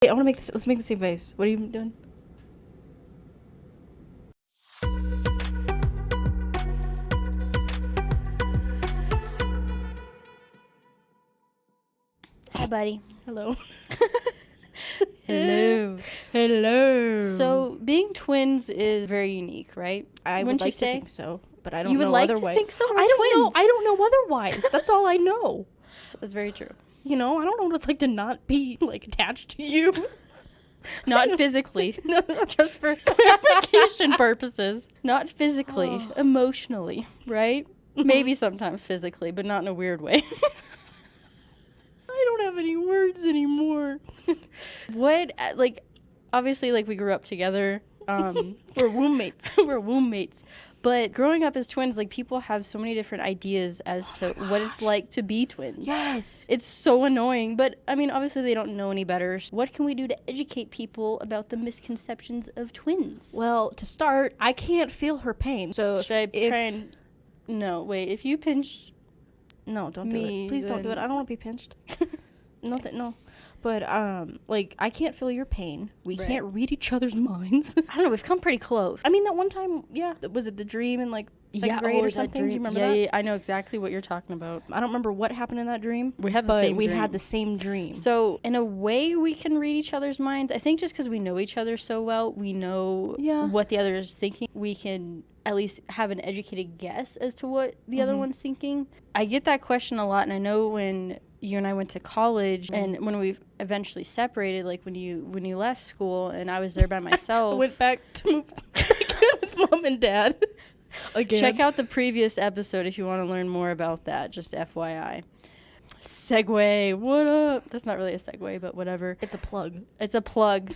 Hey, I want to make this. Let's make the same face. What are you doing? Hi, buddy. Hello. Hello. Hello. So, being twins is very unique, right? I Wouldn't would like you say? to think so, but I don't You would know like otherwise. to think so? I don't know. I don't know otherwise. That's all I know. That's very true. You know, I don't know what it's like to not be like attached to you. Not physically, just for application purposes. Not physically, emotionally, right? Maybe sometimes physically, but not in a weird way. I don't have any words anymore. What, like, obviously, like, we grew up together. We're roommates. We're roommates. But growing up as twins, like, people have so many different ideas as to what it's like to be twins. Yes. It's so annoying. But, I mean, obviously they don't know any better. So what can we do to educate people about the misconceptions of twins? Well, to start, I can't feel her pain. So Should I try and... No, wait. If you pinch... No, don't do Me, it. Please don't do it. then- I don't want to be pinched. No. But, like, I can't feel your pain. We Right. can't read each other's minds. I don't know. We've come pretty close. I mean, that one time, yeah. Was it the dream in, like, second grade or that something? Do you remember yeah, that? Yeah, I know exactly what you're talking about. I don't remember what happened in that dream. We had the but same we dream. had the same dream. So, in a way, we can read each other's minds. I think just because we know each other so well, we know Yeah. what the other is thinking. We can at least have an educated guess as to what the other one's thinking. I get that question a lot, and I know when you and I went to college, and when we eventually separated, like when you left school, and I was there by I myself. went back to move with mom and dad. Again. Check out the previous episode if you want to learn more about that, just FYI. Segue, what up? That's not really a segue, but whatever. It's a plug. It's a plug.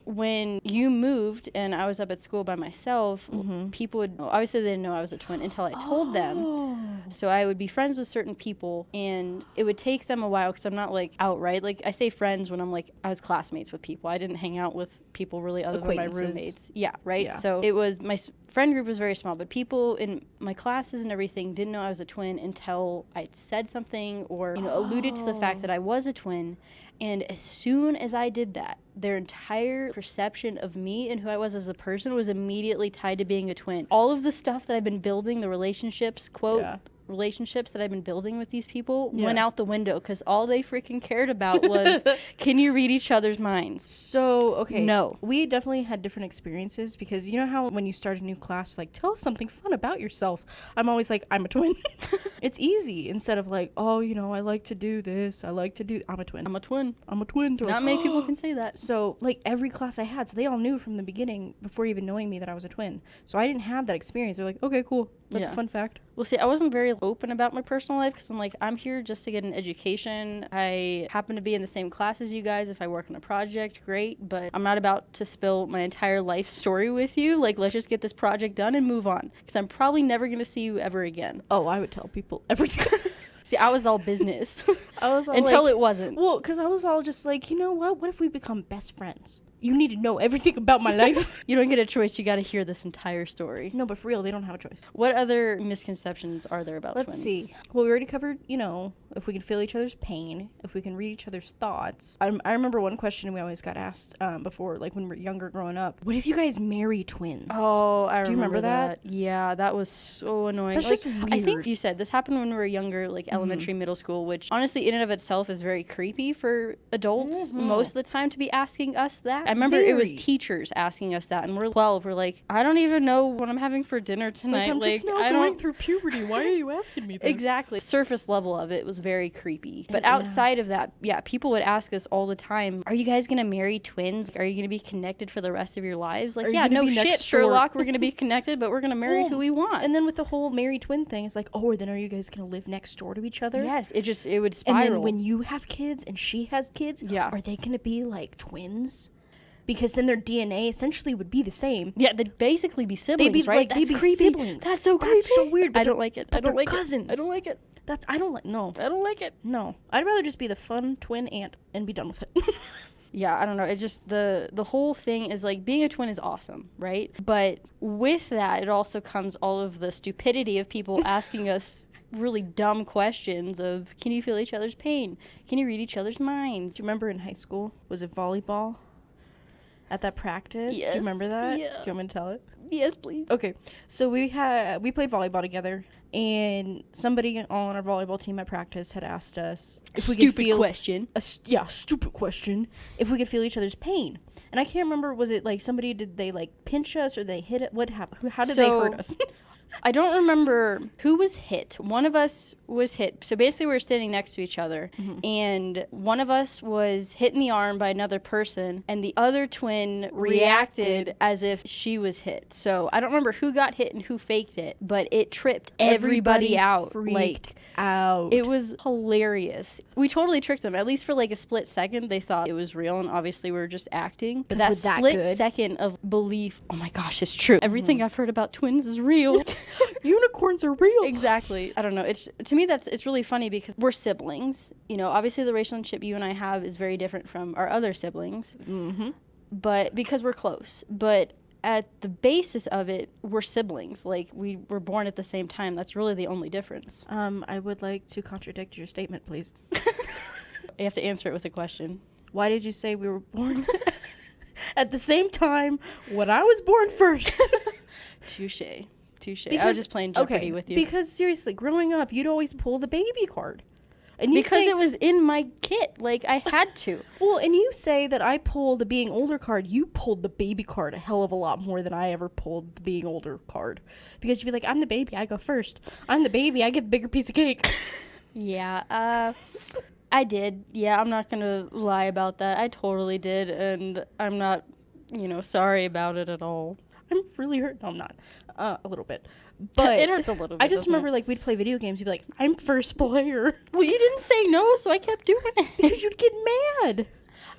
When you moved and I was up at school by myself, people would, obviously they didn't know I was a twin until I told them. So I would be friends with certain people, and it would take them a while because I'm not like outright, like I say friends when I'm like, I was classmates with people. I didn't hang out with people really other than my Acquaintances. roommates. Yeah, right? Yeah. So it was, my friend group was very small, but people in my classes and everything didn't know I was a twin until I said something or, alluded to the fact that I was a twin. And as soon as I did that, their entire perception of me and who I was as a person was immediately tied to being a twin. All of the stuff that I've been building, the relationships, quote, relationships that I've been building with these people went out the window because all they freaking cared about was, can you read each other's minds? So, okay. No. We definitely had different experiences because you know how when you start a new class, like, tell us something fun about yourself. I'm always like, I'm a twin. It's easy instead of like, oh, I like to do this. I'm a twin. I'm a twin. I'm a twin. Not many people can say that. So, like, every class I had, so they all knew from the beginning, before even knowing me, that I was a twin. So I didn't have that experience. They're like, okay, cool. That's a fun fact. Well, see, I wasn't very open about my personal life because I'm like, I'm here just to get an education. I happen to be in the same class as you guys. If I work on a project, great. But I'm not about to spill my entire life story with you. Like, let's just get this project done and move on because I'm probably never going to see you ever again. Oh, I would tell people everything. See, I was all business. I was all until like, it wasn't. Well, because I was all just like, you know what? What if we become best friends? You need to know everything about my life. You don't get a choice. You got to hear this entire story. No, but for real, they don't have a choice. What other misconceptions are there about twins? Let's see. Well, we already covered, if we can feel each other's pain, if we can read each other's thoughts. I remember one question we always got asked before, like when we were younger growing up. What if you guys marry twins? Oh, I remember. Do you remember that? Yeah, that was so annoying. That's just weird. I think you said this happened when we were younger, like elementary, middle school, which honestly in and of itself is very creepy for adults most of the time to be asking us that. I remember it was teachers asking us that, and we're 12. We're like, I don't even know what I'm having for dinner tonight. Like, I'm just now going through puberty. Why are you asking me this? Exactly. Surface level of it was very creepy. But outside of that, people would ask us all the time, are you guys going to marry twins? Are you going to be connected for the rest of your lives? Like, no shit, Sherlock, we're going to be connected, but we're going to marry who we want. And then with the whole marry twin thing, it's like, oh, then are you guys going to live next door to each other? Yes, it would spiral. And then when you have kids and she has kids, are they going to be like twins? Because then their DNA essentially would be the same. Yeah, they'd basically be siblings, they'd be right? They'd be creepy. siblings. That's so creepy. That's so weird. I don't like it. I don't like cousins. it. I don't like it. I don't like it. No. I'd rather just be the fun twin aunt and be done with it. Yeah, I don't know. It's just the whole thing is like being a twin is awesome, right? But with that, it also comes all of the stupidity of people asking us really dumb questions of, can you feel each other's pain? Can you read each other's minds? Do you remember in high school, was it volleyball? At that practice? Yes. Do you remember that? Yeah. Do you want me to tell it? Yes, please. Okay, so we played volleyball together, and somebody on our volleyball team at practice had asked us if we could feel question. Stupid question, if we could feel each other's pain. And I can't remember, was it like somebody, did they like pinch us or they hit it? What happened? How did they hurt us? I don't remember who was hit. One of us was hit. So basically we were standing next to each other, and one of us was hit in the arm by another person, and the other twin reacted as if she was hit. So I don't remember who got hit and who faked it, but it tripped everybody out. Freaked out. It was hilarious. We totally tricked them. At least for like a split second, they thought it was real, and obviously we were just acting. But that split second of belief, oh my gosh, it's true. Everything I've heard about twins is real. Unicorns are real. Exactly. I don't know. To me it's really funny because we're siblings. You know, obviously the relationship you and I have is very different from our other siblings. But because we're close. But at the basis of it, we're siblings. Like, we were born at the same time. That's really the only difference. I would like to contradict your statement, please. You have to answer it with a question. Why did you say we were born at the same time when I was born first? Touche. I was just playing Jeopardy with you. Because seriously, growing up, you'd always pull the baby card. And because it was in my kit. Like, I had to. Well, and you say that I pulled the being older card. You pulled the baby card a hell of a lot more than I ever pulled the being older card. Because you'd be like, I'm the baby, I go first. I'm the baby, I get the bigger piece of cake. Yeah, I did. Yeah, I'm not going to lie about that. I totally did. And I'm not, sorry about it at all. I'm really hurt. No, I'm not. A little bit. But it hurts a little bit. I just remember, like, we'd play video games. You'd be like, I'm first player. Well, you didn't say no, so I kept doing it. Because you'd get mad.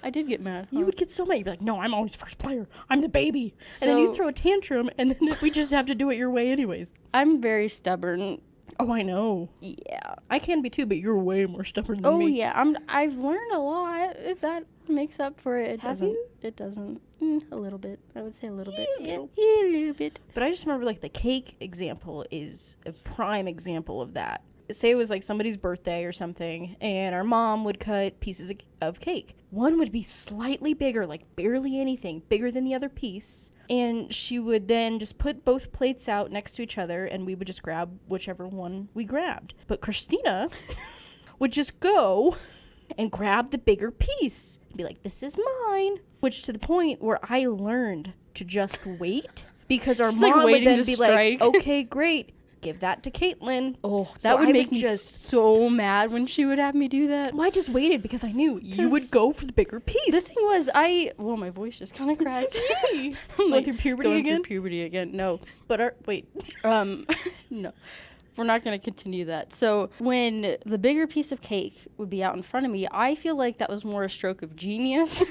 I did get mad. You would get so mad. You'd be like, no, I'm always first player. I'm the baby. And then you'd throw a tantrum, and then we just have to do it your way anyways. I'm very stubborn. Oh, I know. Yeah. I can be too, but you're way more stubborn than me. Oh, yeah. I've learned a lot. If that makes up for it, it doesn't. A little bit. I would say a little bit. Yeah, a little bit. But I just remember, like, the cake example is a prime example of that. Say it was, like, somebody's birthday or something, and our mom would cut pieces of cake. One would be slightly bigger, like barely anything, bigger than the other piece. And she would then just put both plates out next to each other, and we would just grab whichever one we grabbed. But Kristina would just go and grab the bigger piece and be like, this is mine. Which, to the point where I learned to just wait, because our mom would then be like, okay, great, give that to Kaitlyn. Oh, that would make me just so mad when she would have me do that. Well, I just waited because I knew you would go for the bigger piece. The thing was, my voice just kind of cracked. I'm going through puberty again? No. But no. We're not going to continue that. So when the bigger piece of cake would be out in front of me, I feel like that was more a stroke of genius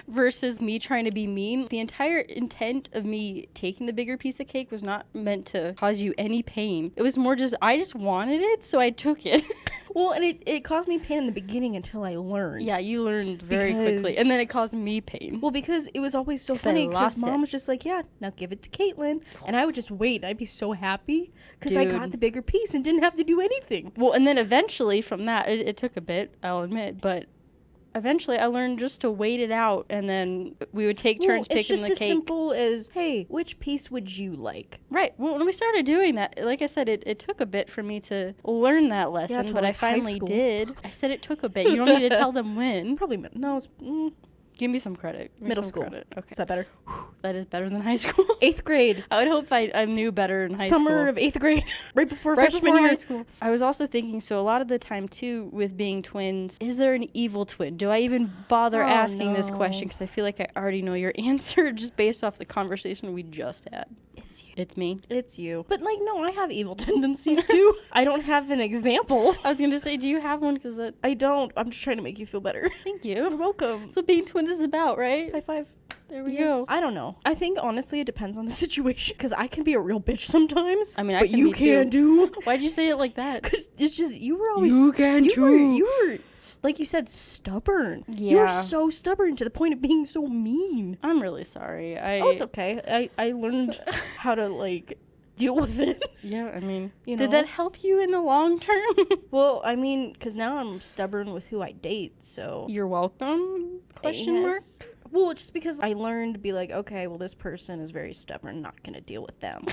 versus me trying to be mean. The entire intent of me taking the bigger piece of cake was not meant to cause you any pain. It was more just, I just wanted it, so I took it. Well, and it caused me pain in the beginning until I learned. Yeah, you learned very quickly. And then it caused me pain. Well, because it was always so funny because mom was just like, yeah, now give it to Kaitlyn. And I would just wait. I'd be so happy because I got the bigger piece and didn't have to do anything. Well, and then eventually from that, it took a bit, I'll admit, but eventually I learned just to wait it out, and then we would take turns picking the cake. It's just as simple as, hey, which piece would you like? Right. Well, when we started doing that, like I said, it took a bit for me to learn that lesson, but I finally did. I said it took a bit. You don't need to tell them when. Probably, no. Give me some credit. Middle school. Credit. Okay. Is that better? That is better than high school. 8th grade. I would hope I knew better in high school. Summer of 8th grade. Right before freshman year. High school. I was also thinking, so a lot of the time, too, with being twins, is there an evil twin? Do I even bother asking this question? Because I feel like I already know your answer just based off the conversation we just had. It's you. It's me. It's you. But, like, no, I have evil tendencies, too. I don't have an example. I was going to say, do you have one? Because I don't. I'm just trying to make you feel better. Thank you. You're welcome. That's what being twins is about, right? High five. There we go. I don't know. I think, honestly, it depends on the situation. Because I can be a real bitch sometimes. I mean, but you can do. Why'd you say it like that? Because it's just, you were always... You can too. You were, like you said, stubborn. Yeah. You were so stubborn to the point of being so mean. I'm really sorry. Oh, it's okay. I learned how to, like... deal with it. Yeah, I mean, You did know? that help you in the long term? Well, I mean, because now I'm stubborn with who I date, so. You're welcome? Question mark? Yes. Well, just because I learned to be like, okay, well, this person is very stubborn, not gonna deal with them.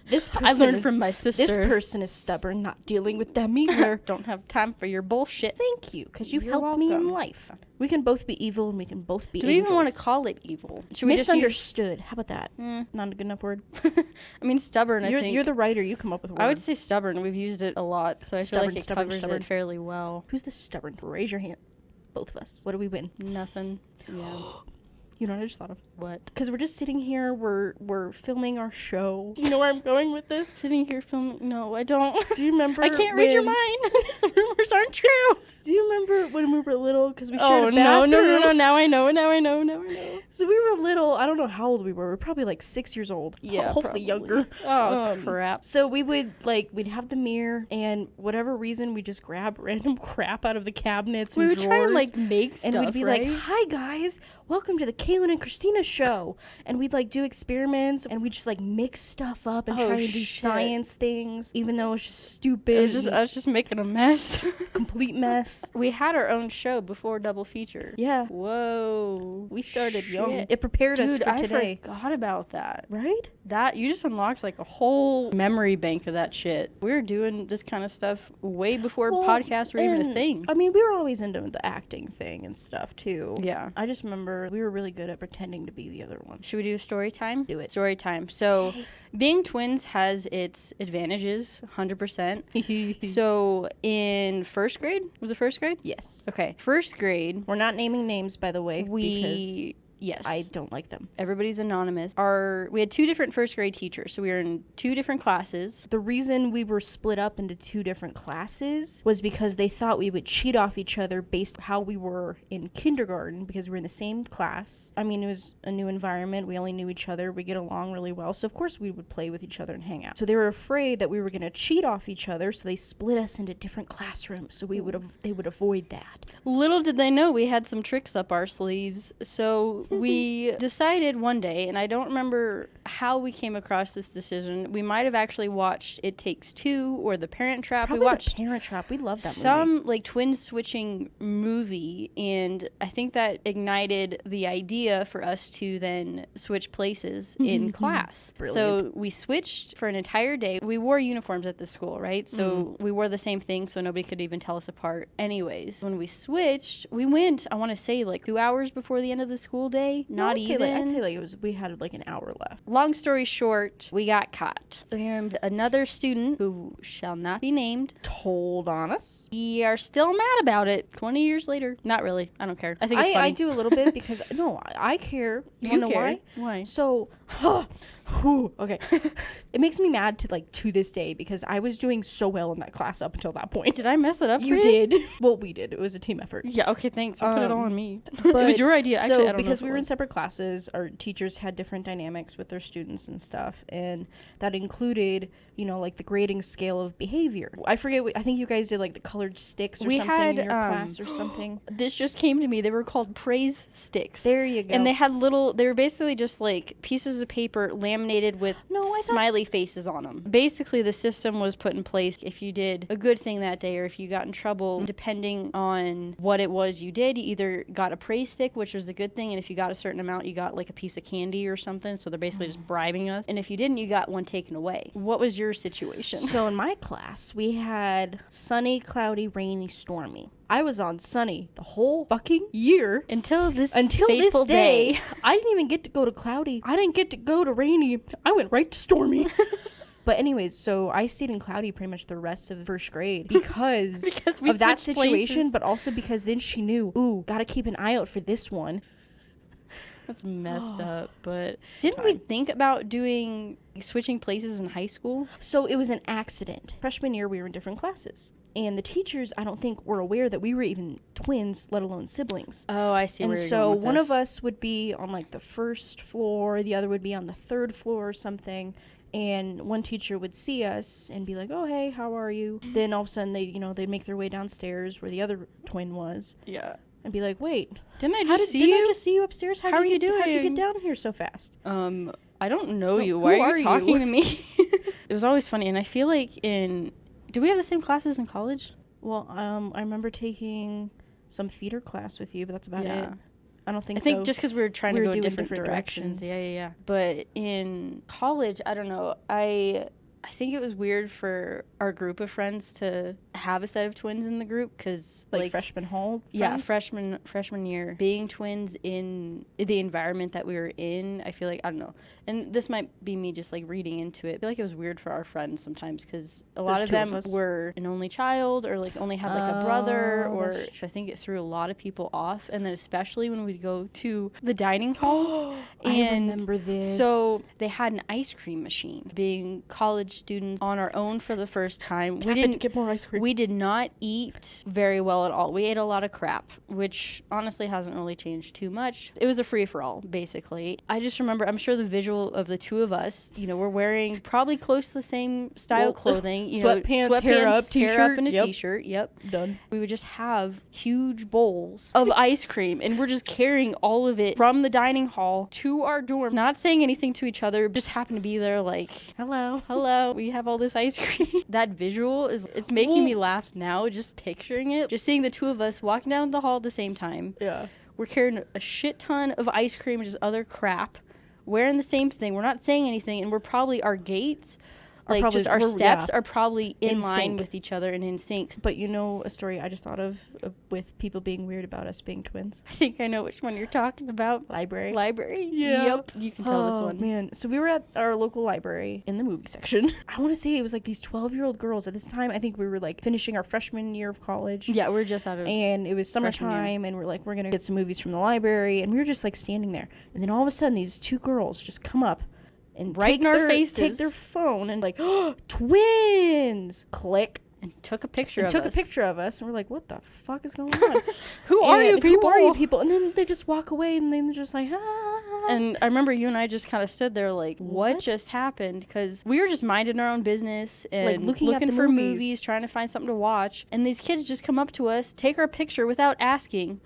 This person I learned is, from my sister. This person is stubborn, not dealing with them either. Don't have time for your bullshit. Thank you, because you You're helped me in welcome. life. We can both be evil and we can both be Do we even want to angels. call it evil? Should we just use... Misunderstood. How about that? Not a good enough word. I mean, stubborn, I think. You're the writer. You come up with a word. I would say stubborn. We've used it a lot, so I feel like it covers stubborn. it fairly well. Who's the stubborn? Raise your hand. Both of us. What do we win? Nothing. Yeah. You know what I just thought of? What? Because we're just sitting here, we're filming our show. You know where I'm going with this? Sitting here filming. No, I don't. Do you remember? I can't read your mind. The rumors aren't true. Do you remember when we were little? Because we shared Oh, a no. bathroom. Now I know. So we were little. I don't know how old we were. We were probably like 6 years old. Yeah, Hopefully probably. younger. Oh, crap. So we would we'd have the mirror, and whatever reason, we just grab random crap out of the cabinets We and would drawers. try and, like, make stuff, and we'd be right? like, "Hi guys, welcome to the Kaitlyn and Kristina show." And we'd like do experiments, and we'd just like mix stuff up and Oh, try and do shit. science things, even though it was just stupid. I was just making a mess. complete mess. We had our own show before Double Feature. Yeah, Whoa. we started young. Shit. It prepared us Dude, for I today, forgot about that. right? That you just unlocked like a whole memory bank of that shit. We were doing this kind of stuff way before Well, podcasts were even a and, thing. I mean, we were always into the acting thing and stuff too. Yeah. I just remember we were really good at pretending to be the other one. Should we do a story time? Do it. Story time. So, being twins has its advantages, 100%. So, in first grade, was it first grade? Yes. Okay, first grade, We're not naming names, by the way, because yes, I don't like them. everybody's anonymous. We had two different first grade teachers, so we were in two different classes. The reason we were split up into two different classes was because they thought we would cheat off each other based on how we were in kindergarten, because we were in the same class. I mean, it was a new environment. We only knew each other. We get along really well. So, of course, we would play with each other and hang out. So they were afraid that we were going to cheat off each other, so they split us into different classrooms so they would avoid that. Little did they know we had some tricks up our sleeves. So we decided one day, and I don't remember how we came across this decision. We might have actually watched It Takes Two or The Parent Trap. Probably we watched The Parent Trap. We love that movie. some like twin switching movie, and I think that ignited the idea for us to then switch places in class. Brilliant. So we switched for an entire day. We wore uniforms at the school, right? So we wore the same thing, so nobody could even tell us apart. Anyways, when we switched, we went, I want to say, like 2 hours before the end of the school day. Not I'd even. I'd say it was. We had like an hour left. Long story short, we got caught. And another student, who shall not be named, Told on us. we are still mad about it 20 years later. Not really. I don't care. I think it's funny. I do a little bit because no, I care. You wanna know care? why? Why? So, okay. It makes me mad to this day because I was doing so well in that class up until that point. Did I mess it up? You for did. Well, we did. It was a team effort. Yeah. Okay. Thanks. You put it all on me. It But- was your idea. Actually, I So, don't know because if it we were in was. separate classes, our teachers had different dynamics with their students and stuff, and that included, like the grading scale of behavior. I forget. I think you guys did like the colored sticks or We something had, in your class or something. This just came to me. They were called praise sticks. There you go. And they had they were basically just like pieces of paper laminated with No, I thought- smiley faces on them. Basically, the system was put in place if you did a good thing that day or if you got in trouble, depending on what it was you did, you either got a praise stick, which was a good thing, and if you got a certain amount, you got like a piece of candy or something. So they're basically just bribing us. And if you didn't, you got one taken away. What was your situation? So in my class, we had sunny, cloudy, rainy, stormy. I was on sunny the whole fucking year. Until this Until day. I didn't even get to go to cloudy. I didn't get to go to rainy. I went right to stormy. But anyways, so I stayed in cloudy pretty much the rest of first grade because, Because we of that switched situation, places. but also because then she knew, ooh, gotta keep an eye out for this one. That's messed up. But didn't we think about switching places in high school? So it was an accident. Freshman year, we were in different classes. And the teachers, I don't think, were aware that we were even twins, let alone siblings. Oh, I see. And where you're so going with one this. of us would be on like the first floor, the other would be on the third floor or something. And one teacher would see us and be like, "Oh, hey, how are you?" Then all of a sudden they'd make their way downstairs where the other twin was. Yeah. and be like, wait, didn't I didn't just I just see you upstairs? How are you doing? How'd you get down here so fast? I don't know you. Who Why are are you talking you? to me? It was always funny, and I feel like do we have the same classes in college? Well, I remember taking some theater class with you, but that's about Yeah. it. I don't think I think so. just because we were trying to We go were in doing different different directions. directions. Yeah. But in college, I don't know. I think it was weird for our group of friends to have a set of twins in the group because like freshman hall. yeah, friends? freshman year, being twins in the environment that we were in, I feel like, I don't know. And this might be me just like reading into it. I feel like it was weird for our friends sometimes because a lot of them were an only child or like only had like a brother, or I think it threw a lot of people off. And then especially when we'd go to the dining halls. I remember this. So they had an ice cream machine. Being college students on our own for the first time, we didn't get more ice cream. We did not eat very well at all. We ate a lot of crap, which honestly hasn't really changed too much. It was a free-for-all, basically. I just remember, I'm sure the visual of the two of us, we're wearing probably close to the same style clothing. Sweatpants, hair up, t-shirt, and a yep. t-shirt. Yep. Done. We would just have huge bowls of ice cream, and we're just carrying all of it from the dining hall to our dorm, not saying anything to each other, just happen to be there like, hello, we have all this ice cream. That visual it's making me laugh now, just picturing it. Just seeing the two of us walking down the hall at the same time. Yeah. We're carrying a shit ton of ice cream and just other crap. Wearing the same thing. We're not saying anything, and we're probably, our gaits, like just our steps are probably in line sync with each other and in sync. But a story I just thought of with people being weird about us being twins. I think I know which one you're talking about. Library. Yeah. Yep. You can tell this one. Oh, man. So we were at our local library in the movie section. I want to say it was like these 12-year-old girls. At this time, I think we were like finishing our freshman year of college. Yeah, we're just out of. And it was summertime, and we're like, we're going to get some movies from the library. And we were just like standing there. And then all of a sudden, these two girls just come up and right in our faces, take their phone and like, oh, twins! Click. And took a picture of us. And we're like, what the fuck is going on? Who are you people? And then they just walk away, and then they're just like, And I remember you and I just kind of stood there like, what just happened? Because we were just minding our own business and like looking for movies, trying to find something to watch. And these kids just come up to us, take our picture without asking.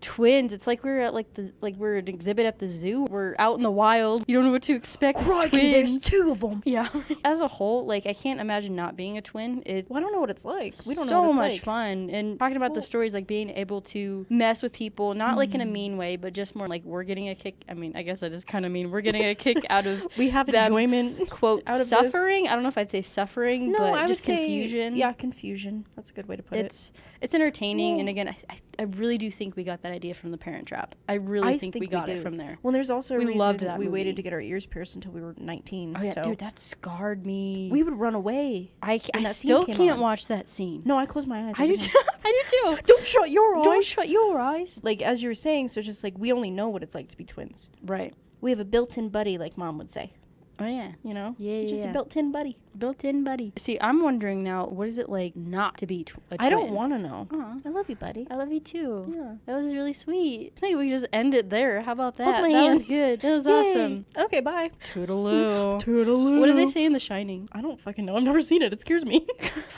Twins. It's like we were at we're at an exhibit at the zoo. We're out in the wild. You don't know what to expect. Crikey, there's two of them. Yeah. As a whole, like, I can't imagine not being a twin. I don't know what it's like. We don't know what it's so much like. fun. And talking about the stories, like being able to mess with people, not like in a mean way, but just more like we're getting a kick. I mean, I guess that is kind of mean. We're getting a kick out of we have enjoyment, quote, out of suffering. I don't know if I'd say suffering, but I just confusion. Yeah, confusion. That's a good way to put it. It's entertaining. And again, I really do think we got that idea from The Parent Trap. I really think we got it from there. Well, there's also a reason loved that we movie. waited to get our ears pierced until we were 19. Oh, yeah, so dude, that scarred me. We would run away. I still can't watch that scene. No, I close my eyes. I do too. I do too. Don't shut your eyes. Don't shut your eyes. Like, as you were saying, so it's just like we only know what it's like to be twins. Right. We have a built-in buddy, like Mom would say. Oh, yeah. Yeah, it's just a built-in buddy. Built-in buddy. See, I'm wondering now, what is it like not to be a twin? I don't want to know. Aww. I love you, buddy. I love you too. Yeah. That was really sweet. I think we just end it there. How about that? Hold my That hand. was good. That was Yay. awesome. Okay, bye. Toodaloo. Toodaloo. What do they say in The Shining? I don't fucking know. I've never seen it. It scares me.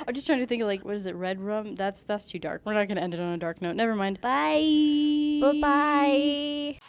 I'm just trying to think of, like, what is it? Red rum? That's too dark. We're not going to end it on a dark note. Never mind. Bye. Bye-bye.